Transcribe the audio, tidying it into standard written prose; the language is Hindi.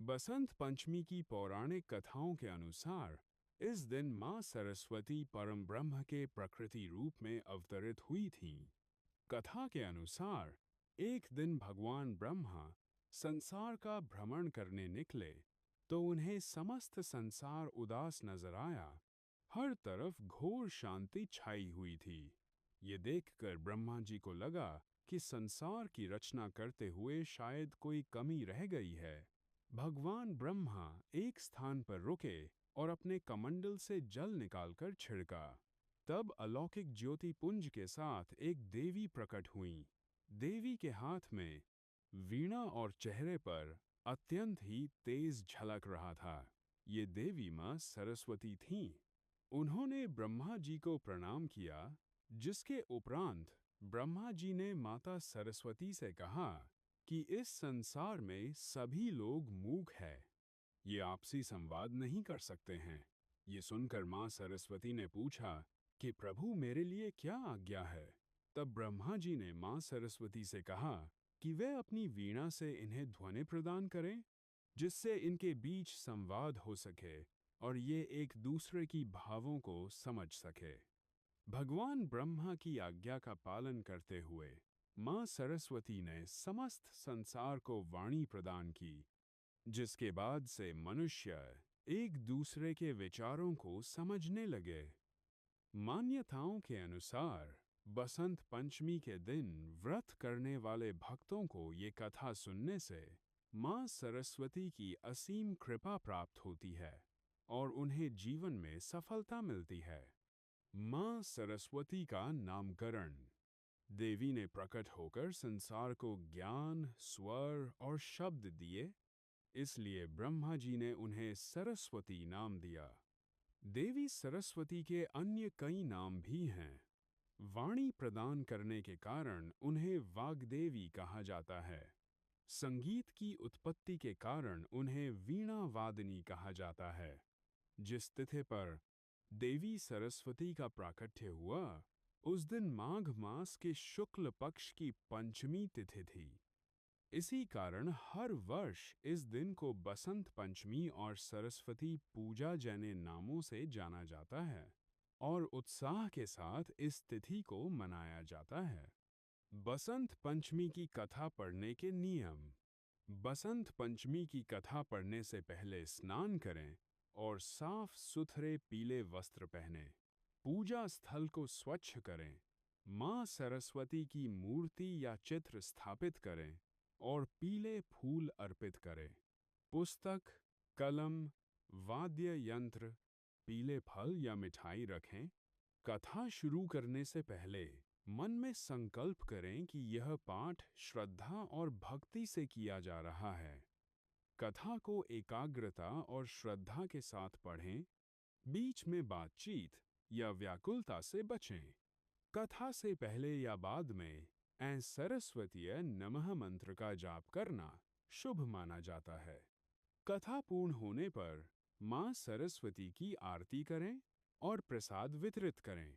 बसंत पंचमी की पौराणिक कथाओं के अनुसार इस दिन मां सरस्वती परम ब्रह्म के प्रकृति रूप में अवतरित हुई थीं। कथा के अनुसार एक दिन भगवान ब्रह्मा संसार का भ्रमण करने निकले तो उन्हें समस्त संसार उदास नजर आया। हर तरफ घोर शांति छाई हुई थी। ये देखकर ब्रह्मा जी को लगा कि संसार की रचना करते हुए शायद कोई कमी रह गई है। भगवान ब्रह्मा एक स्थान पर रुके और अपने कमंडल से जल निकालकर छिड़का। तब अलौकिक ज्योति पुंज के साथ एक देवी प्रकट हुईं। देवी के हाथ में वीणा और चेहरे पर अत्यंत ही तेज झलक रहा था। ये देवी मां सरस्वती थीं। उन्होंने ब्रह्मा जी को प्रणाम किया, जिसके उपरांत ब्रह्मा जी ने माता सरस्वती से कहा कि इस संसार में सभी लोग मूक हैं। ये आपसी संवाद नहीं कर सकते हैं। ये सुनकर मां सरस्वती ने पूछा कि प्रभु मेरे लिए क्या आज्ञा है। तब ब्रह्मा जी ने मां सरस्वती से कहा कि वे अपनी वीणा से इन्हें ध्वनि प्रदान करें, जिससे इनके बीच संवाद हो सके और ये एक दूसरे की भावों को समझ सके। भगवान ब्रह्मा की आज्ञा का पालन करते हुए मां सरस्वती ने समस्त संसार को वाणी प्रदान की, जिसके बाद से मनुष्य एक दूसरे के विचारों को समझने लगे। मान्यताओं के अनुसार बसंत पंचमी के दिन व्रत करने वाले भक्तों को ये कथा सुनने से मां सरस्वती की असीम कृपा प्राप्त होती है और उन्हें जीवन में सफलता मिलती है। मां सरस्वती का नामकरण। देवी ने प्रकट होकर संसार को ज्ञान, स्वर और शब्द दिए, इसलिए ब्रह्मा जी ने उन्हें सरस्वती नाम दिया। देवी सरस्वती के अन्य कई नाम भी हैं। वाणी प्रदान करने के कारण उन्हें वाग्देवी कहा जाता है। संगीत की उत्पत्ति के कारण उन्हें वीणा वादनी कहा जाता है। जिस तिथि पर देवी सरस्वती का प्राकट्य हुआ, उस दिन माघ मास के शुक्ल पक्ष की पंचमी तिथि थी। इसी कारण हर वर्ष इस दिन को बसंत पंचमी और सरस्वती पूजा जैसे नामों से जाना जाता है और उत्साह के साथ इस तिथि को मनाया जाता है। बसंत पंचमी की कथा पढ़ने के नियम। बसंत पंचमी की कथा पढ़ने से पहले स्नान करें और साफ सुथरे पीले वस्त्र पहनें। पूजा स्थल को स्वच्छ करें। मां सरस्वती की मूर्ति या चित्र स्थापित करें और पीले फूल अर्पित करें। पुस्तक, कलम, वाद्य यंत्र, पीले फल या मिठाई रखें। कथा शुरू करने से पहले मन में संकल्प करें कि यह पाठ श्रद्धा और भक्ति से किया जा रहा है। कथा को एकाग्रता और श्रद्धा के साथ पढ़ें। बीच में बातचीत या व्याकुलता से बचें। कथा से पहले या बाद में ऐं सरस्वतीय नमः मंत्र का जाप करना शुभ माना जाता है। कथा पूर्ण होने पर मां सरस्वती की आरती करें और प्रसाद वितरित करें।